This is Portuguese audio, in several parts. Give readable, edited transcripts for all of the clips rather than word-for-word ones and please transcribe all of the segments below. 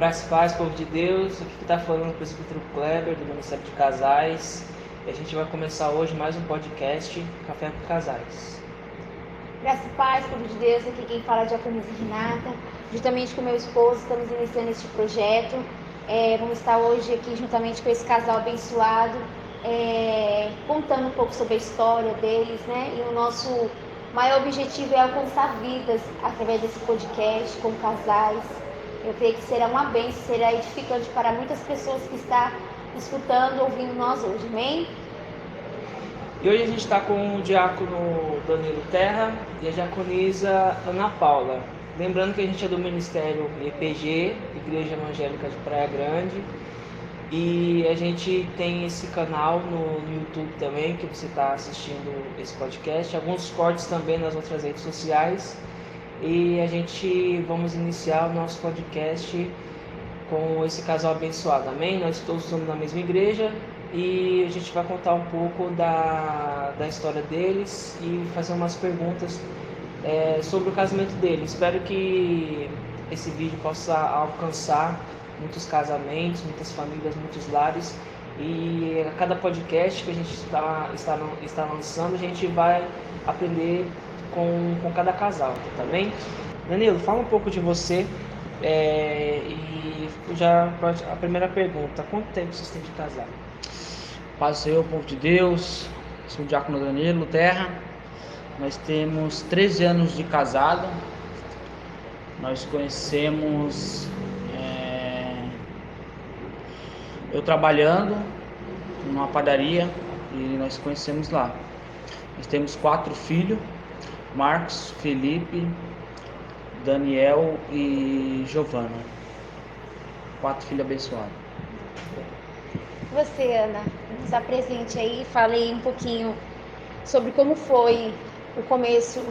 Graças e paz, povo de Deus. Aqui que está falando o presbítero Kleber, do Ministério de Casais. E a gente vai começar hoje mais um podcast, Café com Casais. Graças e paz, povo de Deus. Aqui quem fala é a Diaconisa Renata. Juntamente com meu esposo, estamos iniciando este projeto. Vamos estar hoje aqui juntamente com esse casal abençoado, contando um pouco sobre a história deles, né? E o nosso maior objetivo é alcançar vidas através desse podcast com casais. Eu creio que será uma bênção, será edificante para muitas pessoas que estão escutando, ouvindo nós hoje, amém? E hoje a gente está com o diácono Danilo Terra e a diaconisa Ana Paula. Lembrando que a gente é do Ministério EPG, Igreja Evangélica de Praia Grande. E a gente tem esse canal no YouTube também, que você está assistindo esse podcast. Alguns cortes também nas outras redes sociais. E a gente vamos iniciar o nosso podcast com esse casal abençoado, amém? Nós todos estamos na mesma igreja e a gente vai contar um pouco da história deles e fazer umas perguntas sobre o casamento deles. Espero que esse vídeo possa alcançar muitos casamentos, muitas famílias, muitos lares. E a cada podcast que a gente está lançando, a gente vai aprender com cada casal, tá bem? Danilo, fala um pouco de você e já a primeira pergunta: quanto tempo vocês têm de casar? Paz do Senhor, povo de Deus. Sou o diácono Danilo Terra. Nós temos 13 anos de casado. Nós conhecemos eu trabalhando numa padaria e nós conhecemos lá. Nós temos 4 filhos: Marcos, Felipe, Daniel e Giovana. 4 filhos abençoados. Você, Ana, nos apresente aí, falei um pouquinho sobre como foi o começo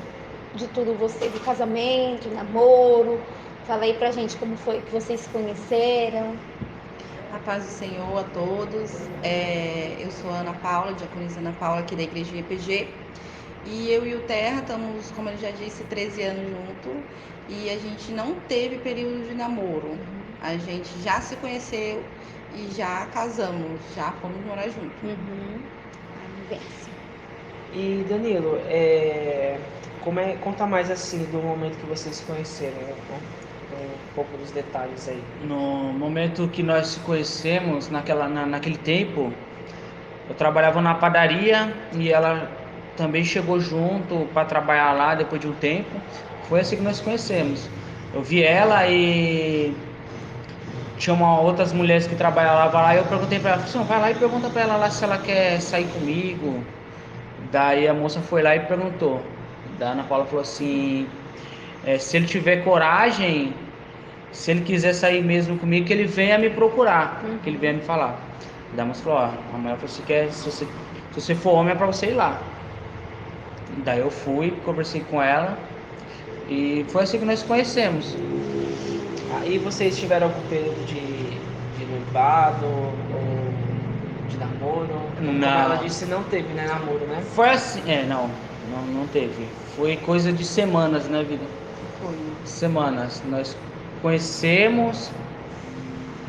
de tudo, você, do casamento, namoro. Fala aí pra gente como foi que vocês se conheceram. A paz do Senhor a todos. Eu sou Ana Paula, diaconisa Ana Paula, aqui da Igreja EPG. E eu e o Terra estamos, como ele já disse, 13 anos juntos. E a gente não teve período de namoro. A gente já se conheceu e já casamos, já fomos morar juntos. E Danilo, conta mais assim do momento que vocês se conheceram, né? Um pouco dos detalhes aí. No momento que nós se conhecemos, naquele tempo, eu trabalhava na padaria e ela também chegou junto para trabalhar lá depois de um tempo. Foi assim que nós se conhecemos. Eu vi ela e tinha outras mulheres que trabalhavam lá e eu perguntei para ela, vai lá e pergunta para ela lá se ela quer sair comigo. Daí a moça foi lá e perguntou. Da Ana Paula falou assim, se ele tiver coragem, se ele quiser sair mesmo comigo, que ele venha me procurar, que ele venha me falar. Daí a moça falou, a mulher falou, se você for homem é para você ir lá. Daí eu fui, conversei com ela e foi assim que nós conhecemos. Aí vocês tiveram algum período de noivado ou de namoro? Não. Como ela disse, não teve, né, namoro, né? Foi assim, não teve. Foi coisa de semanas, né, vida? Foi. Semanas. Nós conhecemos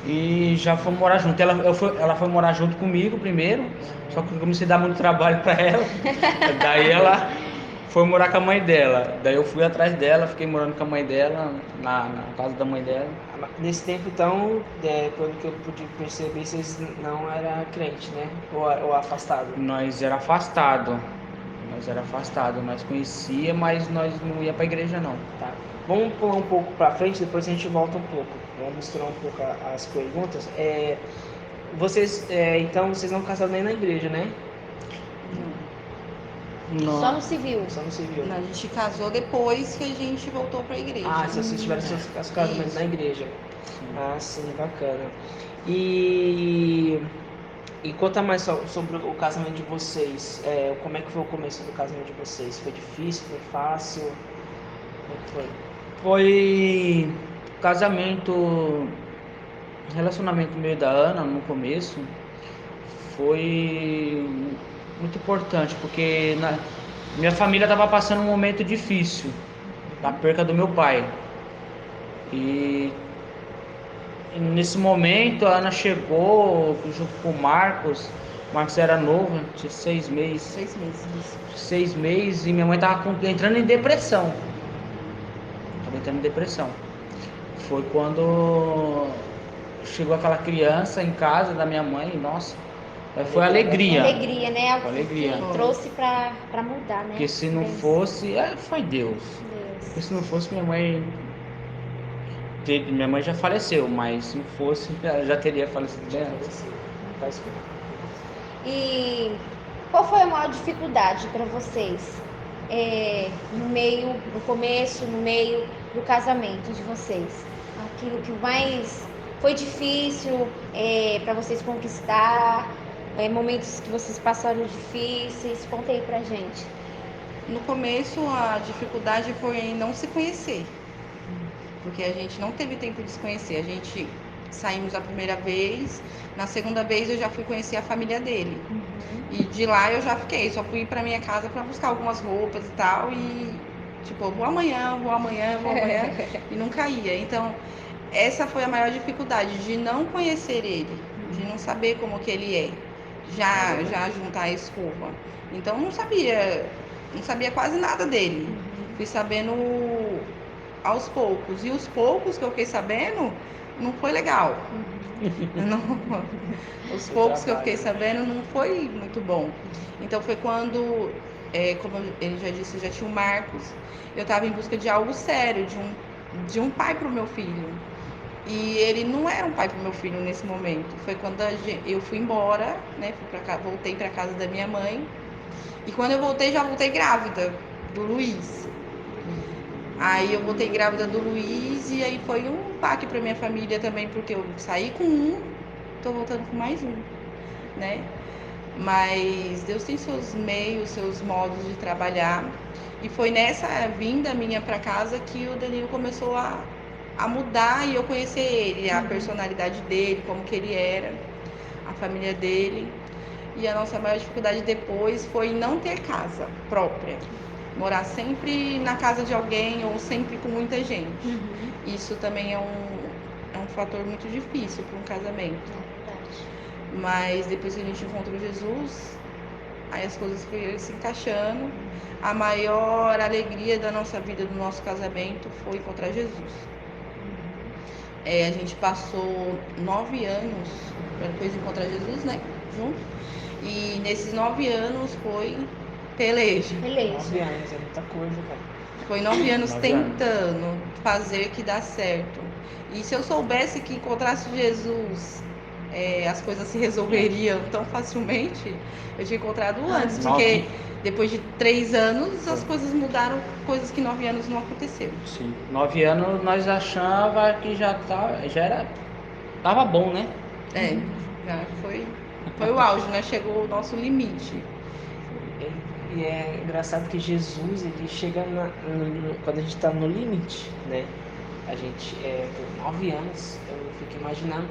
e já fomos morar junto. Ela foi morar junto comigo primeiro, só que eu comecei a dar muito trabalho para ela. Daí ela foi morar com a mãe dela. Daí eu fui atrás dela, fiquei morando com a mãe dela, na casa da mãe dela. Nesse tempo, então, pelo que eu pude perceber, vocês não eram crentes, né? Ou afastado? Nós era afastado. Nós conhecia, mas nós não ia para a igreja não. Tá. Vamos pular um pouco para frente, depois a gente volta um pouco. Vamos misturar um pouco as perguntas. Vocês, então, vocês não casaram nem na igreja, né? Não. Só no civil. Só no civil. A gente casou depois que a gente voltou para a igreja. Ah, se vocês tiveram seus casamentos na igreja. Ah, sim, bacana. E conta mais sobre o casamento de vocês. Como é que foi o começo do casamento de vocês? Foi difícil? Foi fácil? Como é que foi? Foi relacionamento meio da Ana no começo. Foi muito importante, porque minha família estava passando um momento difícil, da perca do meu pai. E nesse momento a Ana chegou junto com o Marcos. O Marcos era novo, tinha 6 meses. 6 meses. Isso. 6 meses e minha mãe estava entrando em depressão. Foi quando chegou aquela criança em casa da minha mãe, nossa, foi alegria. Alegria, né? Algo Alegria. que trouxe pra mudar, né? Porque se não Deus. fosse, foi Deus. Porque se não fosse minha mãe já faleceu, mas se não fosse, ela já teria falecido bem antes. E qual foi a maior dificuldade para vocês? No começo, no meio do casamento de vocês? Aquilo que mais foi difícil para vocês conquistar, momentos que vocês passaram difíceis, conta aí pra gente. No começo, a dificuldade foi em não se conhecer, porque a gente não teve tempo de se conhecer. A gente saímos a primeira vez, na segunda vez eu já fui conhecer a família dele. E de lá eu já fiquei, só fui pra minha casa pra buscar algumas roupas e tal, e tipo, vou amanhã, e nunca ia. Então, essa foi a maior dificuldade, de não conhecer ele, de não saber como que ele é, já juntar a escova. Então, não sabia quase nada dele. Fui sabendo aos poucos, e os poucos que eu fiquei sabendo, não foi legal. Os poucos que eu fiquei sabendo não foi muito bom. Então foi quando, como ele já disse, já tinha o Marcos, eu estava em busca de algo sério, de um pai para o meu filho. E ele não era um pai para o meu filho nesse momento. Foi quando eu fui embora, né? Voltei para casa da minha mãe. E quando eu voltei, já voltei grávida do Luiz. Aí eu voltei grávida do Luiz e aí foi um baque para minha família também, porque eu saí com um, tô voltando com mais um, né? Mas Deus tem seus meios, seus modos de trabalhar. E foi nessa vinda minha para casa que o Danilo começou a mudar e eu conhecer ele, a personalidade dele, como que ele era, a família dele. E a nossa maior dificuldade depois foi não ter casa própria. Morar sempre na casa de alguém ou sempre com muita gente. Isso também é um fator muito difícil para um casamento. Mas depois que a gente encontrou Jesus, aí as coisas foram se encaixando. A maior alegria da nossa vida, do nosso casamento, foi encontrar Jesus. A gente passou 9 anos para depois encontrar Jesus, né? Junto. E nesses 9 anos foi peleja. 9 anos é muita coisa, cara. Foi 9 anos tentando fazer que dá certo. E se eu soubesse que encontrasse Jesus, as coisas se resolveriam tão facilmente, eu tinha encontrado antes. Porque depois de 3 anos, as coisas mudaram, coisas que 9 anos não aconteceram. Sim, 9 anos nós achava que já tava bom, né? Já foi o auge, né? Chegou o nosso limite. E é engraçado que Jesus, ele chega quando a gente está no limite, né? A gente, por 9 anos, eu fico imaginando,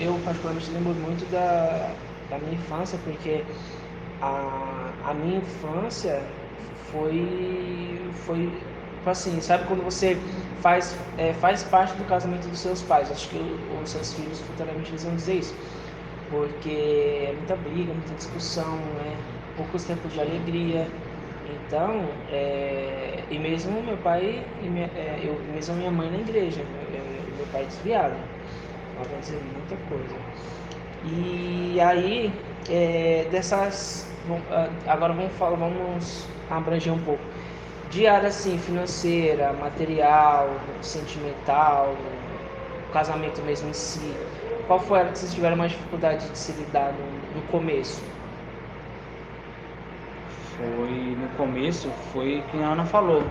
eu particularmente lembro muito da minha infância, porque a minha infância foi assim, sabe quando você faz parte do casamento dos seus pais? Acho que os seus filhos futuramente eles vão dizer isso. Porque é muita briga, muita discussão, né? Poucos tempos de alegria. Então, e mesmo meu pai, mesmo minha mãe na igreja, meu pai desviado, ela vai dizer muita coisa. E aí, agora vamos abranger um pouco. De área assim, financeira, material, sentimental, o casamento mesmo em si. Qual foi a que vocês tiveram mais dificuldade de se lidar no começo? No começo foi que a Ana falou.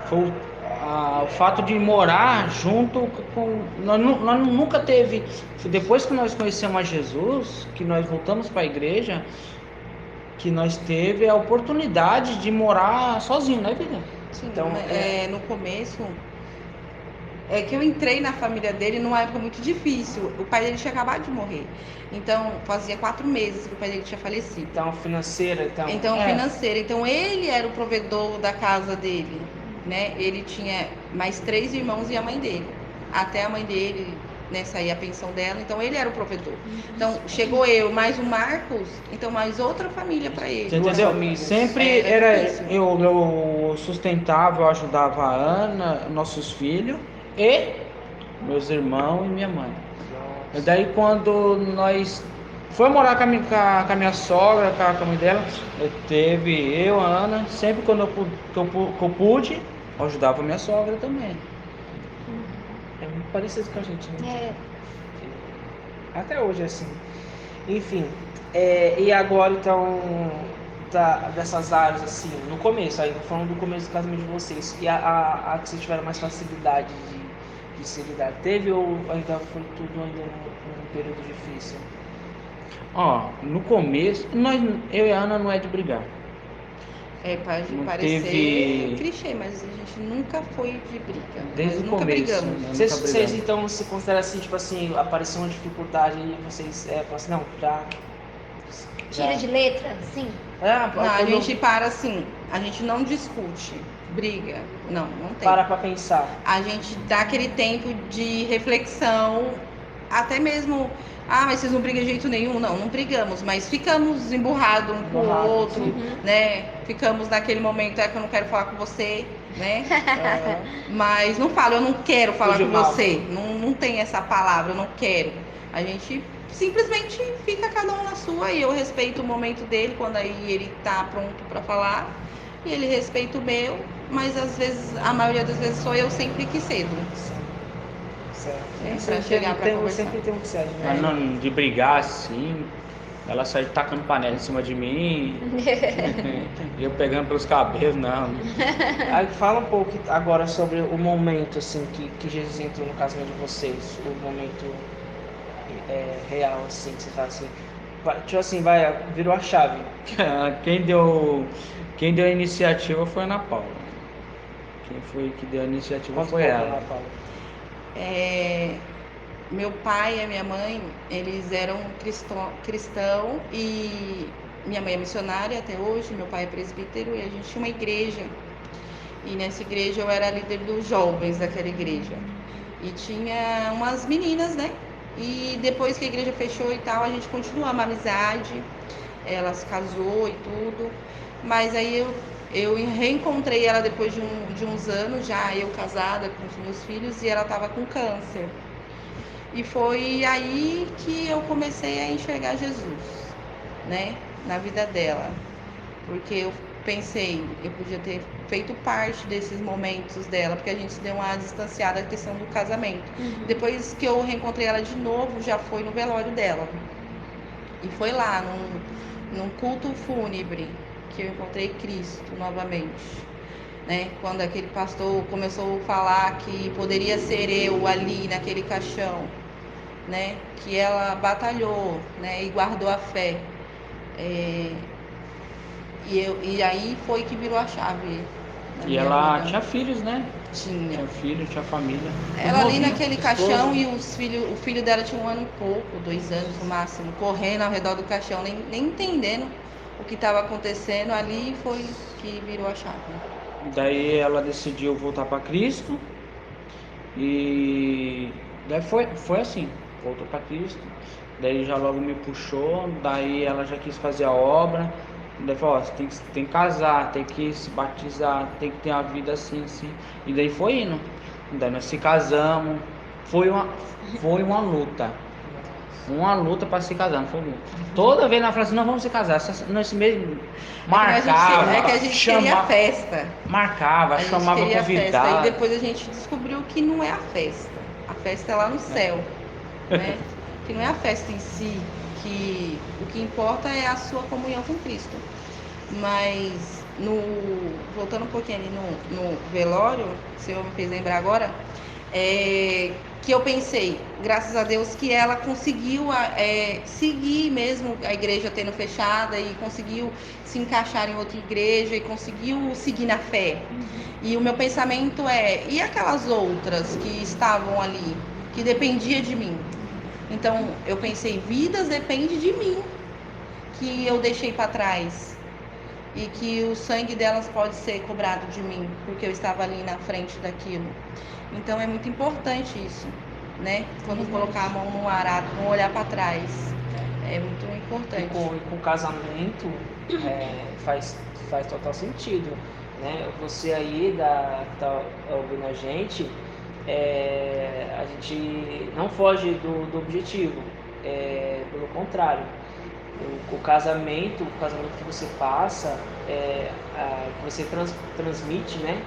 Foi o fato de morar junto com. Nós nunca teve. Depois que nós conhecemos a Jesus, que nós voltamos para a igreja, que nós teve a oportunidade de morar sozinho, né, vida? Sim, então, no começo. Que eu entrei na família dele numa época muito difícil. O pai dele tinha acabado de morrer. Então, fazia 4 meses que o pai dele tinha falecido. Então, financeira, financeira. Então, ele era o provedor da casa dele. né? Ele tinha mais 3 irmãos e a mãe dele. Até a mãe dele, né, sair a pensão dela, então ele era o provedor. Então chegou eu, mais o Marcos, então mais outra família para ele. Você entendeu? famílias. Sempre Era era difícil. eu sustentava, eu ajudava a Ana, nossos filhos e meus irmãos e minha mãe. E daí quando nós foi morar com a minha sogra, com a mãe dela, teve eu, a Ana, sempre quando que eu pude, eu ajudava a minha sogra também. É muito parecido com a gente, né? É, Até hoje é assim. Enfim, e agora então, dessas áreas assim, no começo, ainda falando do começo do casamento de vocês, e a que vocês tiveram mais facilidade de se lidar, teve ou ainda foi tudo ainda num período difícil? Ó, no começo, eu e a Ana não é de brigar. Pode Não parecer teve- clichê, mas a gente nunca foi de briga. Desde Nós o nunca começo, brigamos. né? Vocês, Nunca vocês brigamos. então se consideram assim, tipo assim, apareceu uma dificuldade e vocês falam assim, não, já. tira de letra, sim. Não, a Quando gente para assim, a gente não discute, briga. Não tem. para pra pensar. A gente dá aquele tempo de reflexão, até mesmo, mas vocês não brigam de jeito nenhum. Não brigamos, mas ficamos emburrados um com o Emburrados, outro, uhum. né? Ficamos naquele momento, que eu não quero falar com você, né? Aham. Mas não falo, eu não quero falar Fugiu com mal. você. Não tem essa palavra, eu não quero. A gente simplesmente fica cada um na sua e eu respeito o momento dele quando aí ele tá pronto para falar e ele respeita o meu, mas às vezes, a maioria das vezes sou eu sempre que cedo. Certo. Pra chegar pra conversar. Sempre tem um que cede, Mas né? não de brigar assim, ela sai tacando panela em cima de mim, e eu pegando pelos cabelos, não. Aí fala um pouco agora sobre o momento assim que Jesus entrou no casamento de vocês, o momento real assim, que você fala assim, tipo assim, virou a chave. Quem deu a iniciativa foi a Ana Paula. Quem foi que deu a iniciativa Conta um foi pouco, ela. Ana Paula. Meu pai e a minha mãe, eles eram cristão e minha mãe é missionária até hoje, meu pai é presbítero e a gente tinha uma igreja. E nessa igreja eu era líder dos jovens daquela igreja. E tinha umas meninas, né? E depois que a igreja fechou e tal, a gente continuou uma amizade. Ela se casou e tudo. Mas aí eu reencontrei ela depois de uns anos, já eu casada com os meus filhos, e ela estava com câncer. E foi aí que eu comecei a enxergar Jesus, né? Na vida dela. Porque eu pensei, eu podia ter feito parte desses momentos dela, porque a gente se deu uma distanciada da questão do casamento. Uhum. Depois que eu reencontrei ela de novo, já foi no velório dela. E foi lá, num culto fúnebre, que eu encontrei Cristo novamente. Né? Quando aquele pastor começou a falar que poderia ser eu ali naquele caixão, né? Que ela batalhou, né? E guardou a fé. E aí foi que virou a chave. Na E minha ela vida. tinha filhos, né? Tinha. Tinha filho, tinha família. Ela ali Novinha, naquele esposa. caixão e o filho dela tinha 1 ano e pouco, 2 anos no máximo, correndo ao redor do caixão, nem entendendo o que estava acontecendo. Ali foi que virou a chave. Daí ela decidiu voltar para Cristo e daí foi assim, voltou para Cristo. Daí já logo me puxou, daí ela já quis fazer a obra. Daí falou, ó, você tem que casar, tem que se batizar, tem que ter uma vida assim, assim. E daí foi indo. Daí nós se casamos. Foi uma luta. Uma luta para se casar, não foi luta. Toda vez ela falava assim, não, vamos se casar. Nesse mesmo marcava, É que a gente queria festa. marcava, A gente chamava queria convidado. festa. E depois a gente descobriu que não é a festa. A festa é lá no céu. Né? Que não é a festa em si. Que o que importa é a sua comunhão com Cristo. Mas voltando um pouquinho ali no velório, que o senhor me fez lembrar agora, que eu pensei, graças a Deus, que ela conseguiu seguir mesmo a igreja tendo fechada e conseguiu se encaixar em outra igreja e conseguiu seguir na fé. E o meu pensamento e aquelas outras que estavam ali, que dependia de mim? Então eu pensei, vidas depende de mim, que eu deixei para trás. e que o sangue delas pode ser cobrado de mim, porque eu estava ali na frente daquilo. Então é muito importante isso, né? Quando colocar a mão no arado, não olhar para trás. É muito E importante. com casamento faz total sentido, né? Você aí que tá ouvindo a gente não foge do objetivo, pelo contrário. O casamento que você passa, que você transmite, né,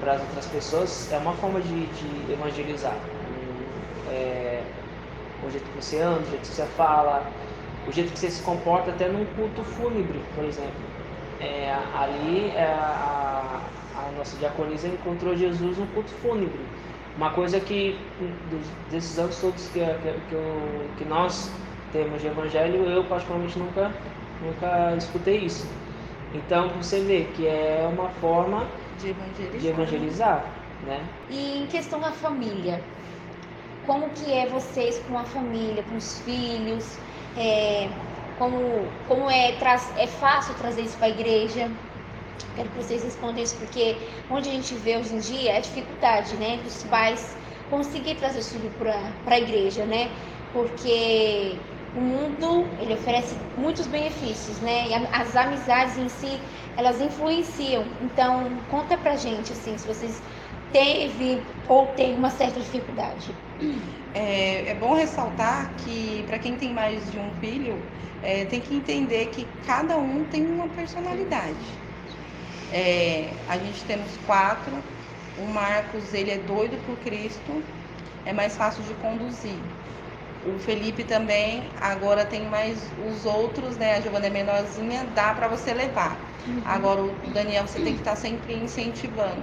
para as outras pessoas, é uma forma de evangelizar. O jeito que você anda, o jeito que você fala, o jeito que você se comporta até num culto fúnebre, por exemplo. Ali a nossa diaconisa encontrou Jesus no culto fúnebre. Uma coisa que desses anos todos que nós temos de evangelho, eu particularmente nunca escutei isso. Então você vê que é uma forma de evangelizar, né? E em questão da família, como que é vocês com a família, com os filhos? Como é fácil trazer isso para a igreja? Quero que vocês respondam isso, porque onde a gente vê hoje em dia é a dificuldade, né, dos pais conseguir trazer o filho para a igreja, né? Porque o mundo, ele oferece muitos benefícios, né? E as amizades em si, elas influenciam. Então, conta pra gente, assim, se vocês teve ou tem uma certa dificuldade. É bom ressaltar que, para quem tem mais de um filho, tem que entender que cada um tem uma personalidade. A gente temos 4. O Marcos, ele é doido por Cristo, é mais fácil de conduzir. O Felipe também, agora tem mais os outros, né? A Giovana é menorzinha, dá para você levar. Agora o Daniel, você tem que estar sempre incentivando.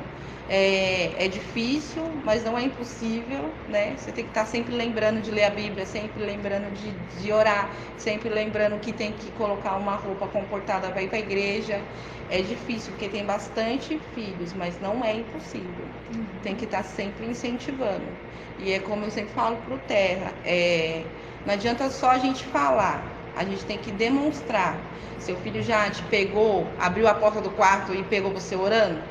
É difícil, mas não é impossível, né? Você tem que estar sempre lembrando de ler a Bíblia, sempre lembrando de orar, sempre lembrando que tem que colocar uma roupa comportada para ir para a igreja. É difícil, porque tem bastante filhos, mas não é impossível. Tem que estar sempre incentivando. E é como eu sempre falo pro Terra, não adianta só a gente falar, a gente tem que demonstrar. Seu filho já te pegou, abriu a porta do quarto e pegou você orando?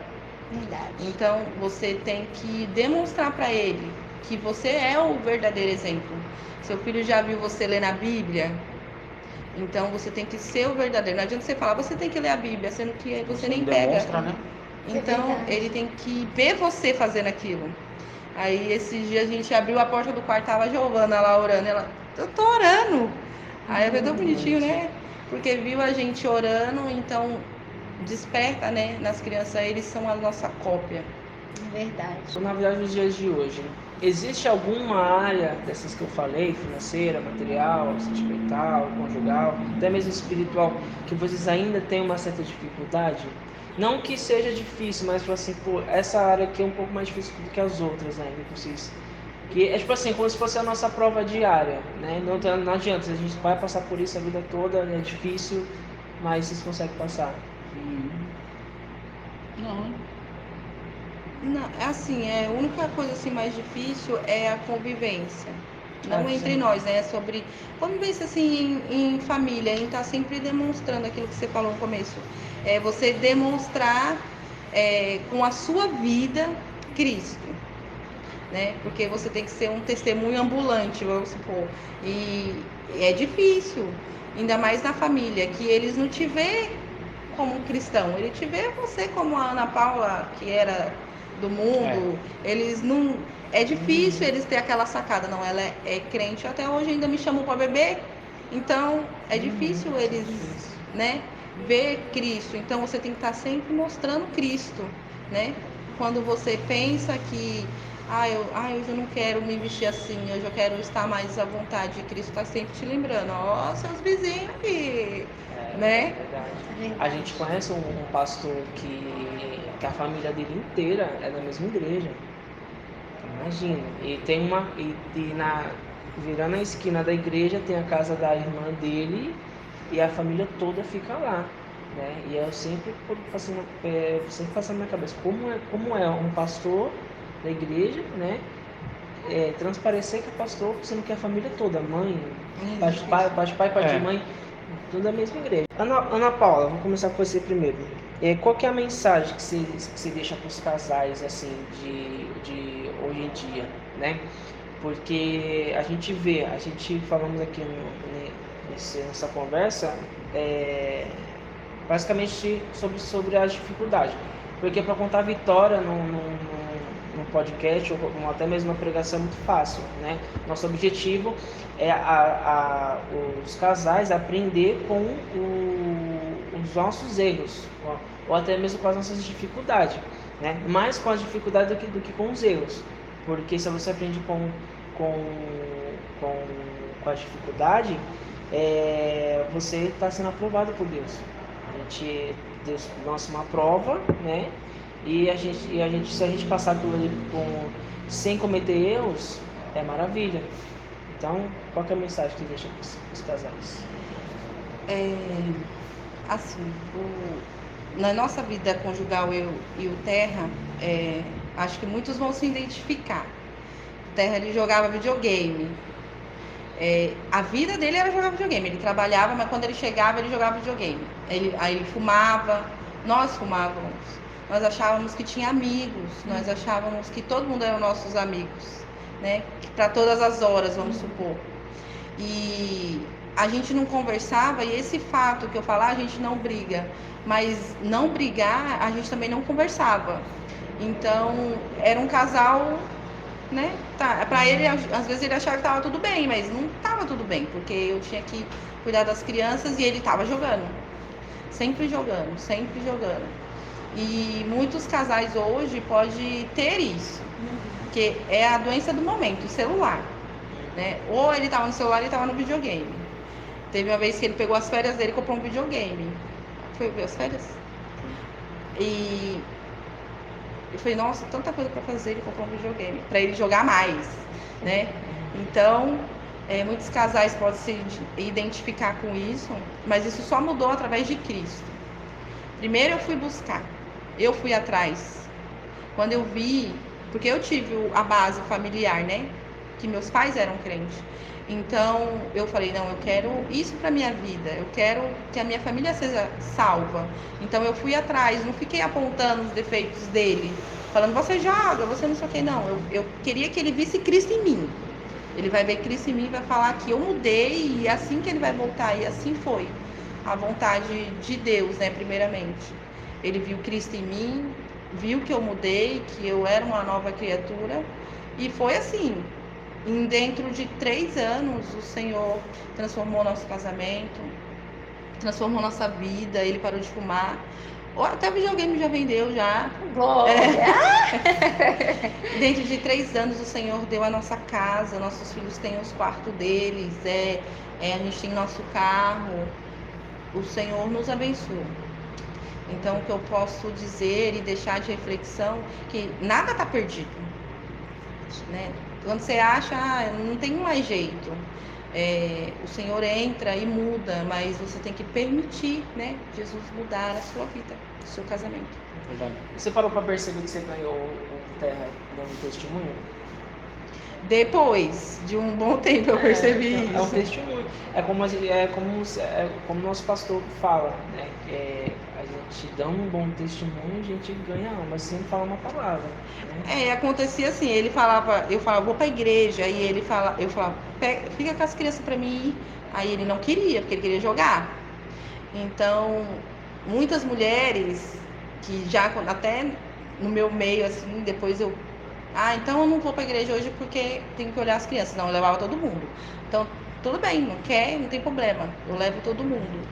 Verdade. Então você tem que demonstrar para ele que você é o verdadeiro exemplo. Seu filho já viu você ler na Bíblia? Então você tem que ser o verdadeiro. Não adianta você falar, você tem que ler a Bíblia, sendo que você nem demonstra, pega. né? Então ele tem que ver você fazendo aquilo. Aí esses dias a gente abriu a porta do quarto, tava a Giovana lá orando. Ela, eu tô orando. Aí foi tão bonitinho, né? Porque viu a gente orando, então desperta, né? Nas crianças, eles são a nossa cópia. Verdade. Na verdade, nos dias de hoje, existe alguma área dessas que eu falei, financeira, material, sentimental, conjugal, até mesmo espiritual, que vocês ainda têm uma certa dificuldade? Não que seja difícil, mas assim, pô, essa área aqui é um pouco mais difícil do que as outras ainda, vocês. Que é tipo assim, como se fosse a nossa prova diária, né? Não adianta, a gente vai passar por isso a vida toda, é difícil, mas vocês conseguem passar. Não, assim, a única coisa assim mais difícil é a convivência. Não entre nós, né? É sobre convivência assim em família, em estar sempre demonstrando aquilo que você falou no começo. É você demonstrar com a sua vida Cristo, né? Porque você tem que ser um testemunho ambulante, vamos supor. E é difícil, ainda mais na família, que eles não te vê como um cristão, ele te vê você como a Ana Paula, que era do mundo. Eles não. É difícil eles ter aquela sacada, não, ela é crente, até hoje ainda me chamam para beber, então é difícil eles, né, ver Cristo. Então você tem que estar sempre mostrando Cristo, né? Quando você pensa que hoje eu não quero me vestir assim, hoje eu quero estar mais à vontade, Cristo está sempre te lembrando, ó, seus vizinhos aqui, né? É verdade. A gente conhece um pastor que a família dele inteira é da mesma igreja. Imagina. E tem virando a esquina da igreja tem a casa da irmã dele e a família toda fica lá, né? E eu sempre passando na minha cabeça como é um pastor da igreja, né? Transparecer que é pastor, sendo que a família toda, mãe, pai, pai de mãe, Tudo da mesma igreja. Ana Paula, vou começar com você primeiro. Qual que é a mensagem que você deixa para os casais assim de hoje em dia, né? Porque a gente falamos aqui nessa conversa, basicamente sobre as dificuldades. Porque para contar a vitória num podcast ou até mesmo uma pregação é muito fácil, né? Nosso objetivo é os casais aprender com os nossos erros, ou até mesmo com as nossas dificuldades, né? Mais com as dificuldades do que com os erros. Porque se você aprende com a dificuldade, você está sendo aprovado por Deus. Deus lança uma prova, né? E se a gente passar por ele sem cometer erros, é maravilha. Então, qual que é a mensagem que deixa para os casais? Assim, na nossa vida conjugal, eu e o Terra, acho que muitos vão se identificar. O Terra, ele jogava videogame. A vida dele era jogar videogame. Ele trabalhava, mas quando ele chegava, ele jogava videogame. Aí ele fumava, nós fumávamos. Nós achávamos que tinha amigos, nós achávamos que todo mundo era nossos amigos, né? Para todas as horas, vamos supor. E a gente não conversava, e esse fato que eu falar, a gente não briga. Mas não brigar, a gente também não conversava. Então, era um casal, né? Para ele, às vezes ele achava que estava tudo bem, mas não estava tudo bem, porque eu tinha que cuidar das crianças e ele estava jogando. Sempre jogando, sempre jogando. E muitos casais hoje podem ter isso, porque é a doença do momento, o celular, né? Ou ele estava no celular e estava no videogame. Teve uma vez que ele pegou as férias dele e comprou um videogame. Foi ver as férias? E eu falei, nossa, tanta coisa para fazer, ele comprou um videogame, para ele jogar mais, né? Então, muitos casais podem se identificar com isso, mas isso só mudou através de Cristo. Primeiro eu fui buscar, eu fui atrás. Quando eu vi, porque eu tive a base familiar, né? Que meus pais eram crentes. Então eu falei, não, eu quero isso para minha vida, eu quero que a minha família seja salva. Então eu fui atrás, não fiquei apontando os defeitos dele, falando, você joga, você não sei o que, não. Eu queria que ele visse Cristo em mim. Ele vai ver Cristo em mim e vai falar que eu mudei, e assim que ele vai voltar, e assim foi a vontade de Deus, né, primeiramente. Ele viu Cristo em mim, viu que eu mudei, que eu era uma nova criatura, e foi assim. Dentro de 3 anos, o Senhor transformou nosso casamento, transformou nossa vida, ele parou de fumar. Até o videogame já vendeu, já. Dentro de 3 anos, o Senhor deu a nossa casa, nossos filhos têm os quartos deles, a gente tem nosso carro. O Senhor nos abençoou. Então, o que eu posso dizer e deixar de reflexão, que nada está perdido, né? Quando você acha, não tem mais jeito, o Senhor entra e muda, mas você tem que permitir, né, Jesus mudar a sua vida, o seu casamento. Verdade. Você parou para perceber que você ganhou o Terra dando testemunho? Depois de um bom tempo eu percebi isso. É um testemunho. É como o nosso pastor fala, né? A gente dando um bom testemunho, a gente ganha alma, sem falar uma palavra. Né? Acontecia assim, eu falava, vou pra igreja, aí eu falava, fica com as crianças pra mim. Aí ele não queria, porque ele queria jogar. Então, muitas mulheres que já, até no meu meio, assim, depois então eu não vou pra igreja hoje porque tenho que olhar as crianças. Não, eu levava todo mundo. Então, tudo bem, não quer, não tem problema. Eu levo todo mundo.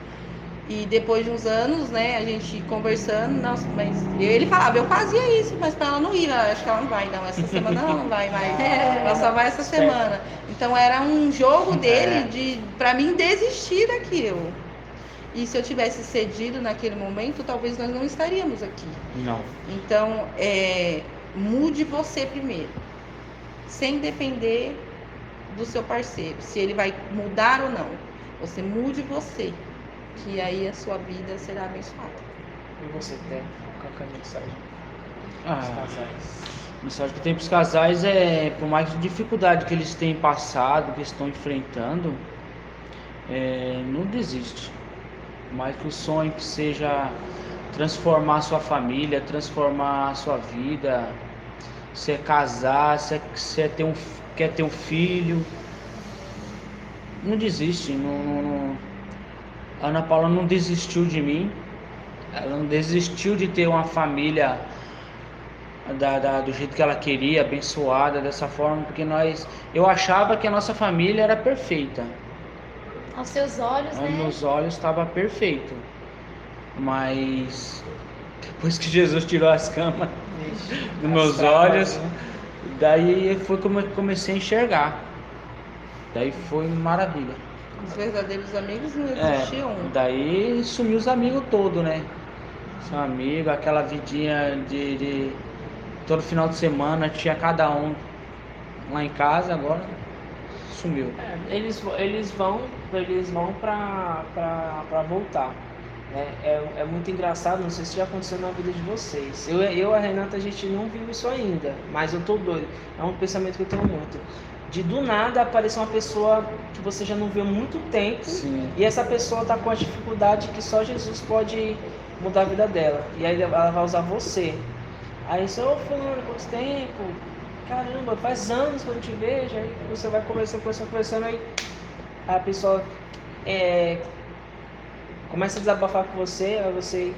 E depois de uns anos, né, a gente conversando, nossa, mas ele falava, eu fazia isso, mas pra ela não ir, acho que ela não vai, não. Essa semana ela não vai mais. Ela só vai essa semana. Então era um jogo dele pra mim desistir daquilo. E se eu tivesse cedido naquele momento, talvez nós não estaríamos aqui. Não. Então, mude você primeiro, sem depender do seu parceiro, se ele vai mudar ou não. Você mude você, que aí a sua vida será abençoada. E você tem qual é a mensagem Ah, dos casais? a mensagem que eu tenho para os casais é, por mais dificuldade que eles têm passado, que estão enfrentando, não desiste. Mas que o sonho que seja transformar a sua família, transformar a sua vida, você casar, você quer ter um filho, não desiste. A Ana Paula não desistiu de mim, ela não desistiu de ter uma família do jeito que ela queria, abençoada dessa forma, porque eu achava que a nossa família era perfeita. Aos seus olhos, Aos né? meus olhos estava perfeito, mas depois que Jesus tirou as camas dos meus olhos, daí foi como eu comecei a enxergar. Daí foi maravilha. Os verdadeiros amigos não existiam. Daí sumiu os amigos todos, né? Seu amigo, aquela vidinha de todo final de semana tinha cada um lá em casa, agora sumiu. Eles vão para voltar. É muito engraçado, não sei se já aconteceu na vida de vocês. Eu e a Renata, a gente não viu isso ainda, mas eu tô doido. É um pensamento que eu tenho muito. De do nada aparecer uma pessoa que você já não viu há muito tempo. Sim. E essa pessoa tá com a dificuldade que só Jesus pode mudar a vida dela. E aí ela vai usar você. Aí você, ô fulano, quanto tempo? Caramba, faz anos que eu não te vejo. Aí você vai conversando, aí a pessoa começa a desabafar com você, aí você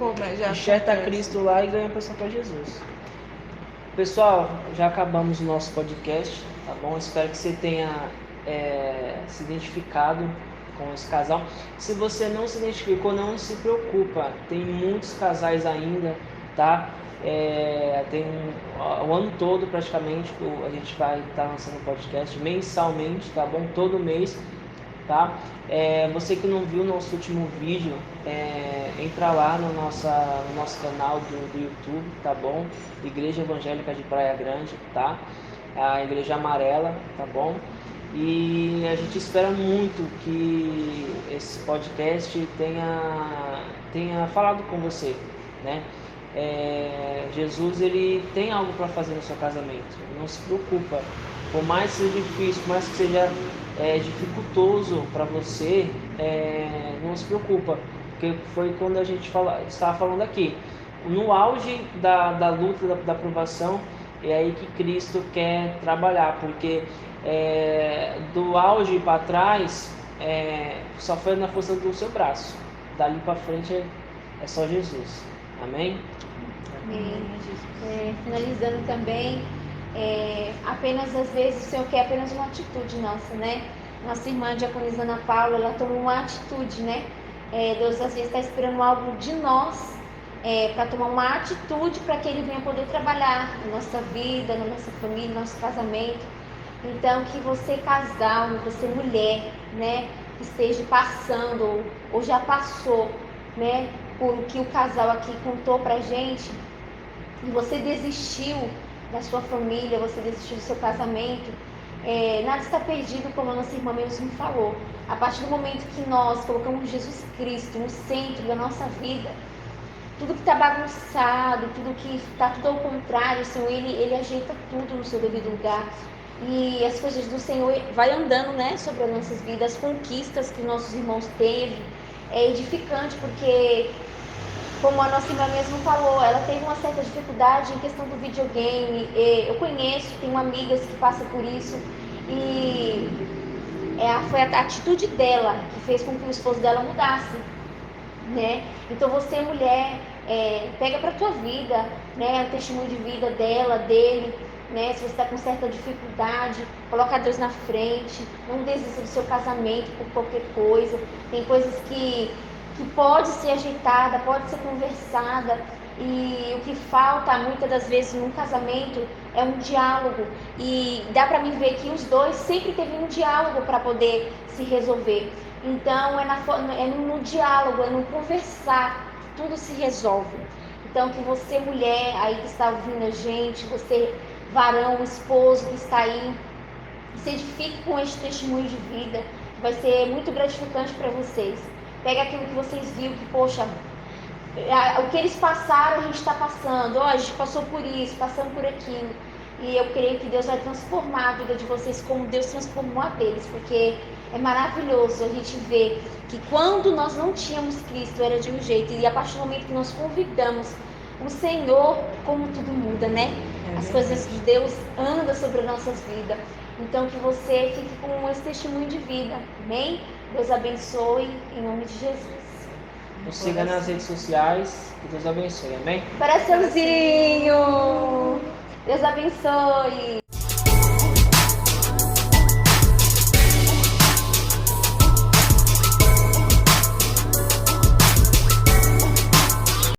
enxerta Cristo lá e ganha a pessoa para Jesus. Pessoal, já acabamos o nosso podcast, tá bom? Espero que você tenha se identificado com esse casal. Se você não se identificou, não se preocupa, tem muitos casais ainda, tá? Tem o ano todo praticamente a gente vai estar lançando podcast mensalmente, tá bom? Todo mês, tá? Você que não viu o nosso último vídeo, entra lá no nosso canal do YouTube, tá bom? Igreja Evangélica de Praia Grande, tá? A Igreja Amarela, tá bom? E a gente espera muito que esse podcast tenha falado com você, né? Jesus, ele tem algo para fazer no seu casamento, não se preocupa. Por mais que seja difícil, por mais que seja dificultoso para você, não se preocupa, porque foi quando a gente estava falando aqui, no auge da luta, da provação, é aí que Cristo quer trabalhar, porque do auge para trás só foi na força do seu braço, dali para frente é só Jesus. Amém? Finalizando também, apenas às vezes o Senhor quer apenas uma atitude nossa, né? Nossa irmã diaconisa Ana Paula, ela tomou uma atitude, né? Deus às vezes está esperando algo de nós, para tomar uma atitude para que Ele venha poder trabalhar na nossa vida, na nossa família, no nosso casamento. Então, que você casal, você mulher, né? Que esteja passando ou já passou, né? Por que o casal aqui contou pra gente, e você desistiu da sua família, você desistiu do seu casamento, nada está perdido, como a nossa irmã mesmo falou. A partir do momento que nós colocamos Jesus Cristo no centro da nossa vida, tudo que está bagunçado, tudo que está tudo ao contrário, o Senhor, ele ajeita tudo no seu devido lugar. E as coisas do Senhor vai andando, né, sobre as nossas vidas, as conquistas que nossos irmãos teve. É edificante, porque, como a nossa irmã mesmo falou, ela teve uma certa dificuldade em questão do videogame. Eu conheço, tenho amigas que passam por isso, e foi a atitude dela que fez com que o esposo dela mudasse, né? Então você, mulher, pega para tua vida, né, o testemunho de vida dela, dele, né? Se você está com certa dificuldade, coloca Deus na frente, não desista do seu casamento por qualquer coisa. Tem coisas que pode ser ajeitada, pode ser conversada, e o que falta muitas das vezes num casamento é um diálogo, e dá para mim ver que os dois sempre teve um diálogo para poder se resolver. Então no diálogo, é no conversar, tudo se resolve. Então que você, mulher aí que está ouvindo a gente, você varão, esposo que está aí, se edifique com este testemunho de vida, vai ser muito gratificante para vocês. Pega aquilo que vocês viram, que poxa, o que eles passaram, a gente está passando, a gente passou por isso, passando por aquilo, e eu creio que Deus vai transformar a vida de vocês como Deus transformou a deles, porque É maravilhoso a gente ver que quando nós não tínhamos Cristo era de um jeito, e a partir do momento que nós convidamos o Senhor, como tudo muda, né? As coisas de Deus andam sobre as nossas vidas. Então que você fique com esse testemunho de vida, amém? Deus abençoe, em nome de Jesus. Nos siga nas redes sociais, que Deus abençoe, amém? Coraçãozinho! Deus abençoe!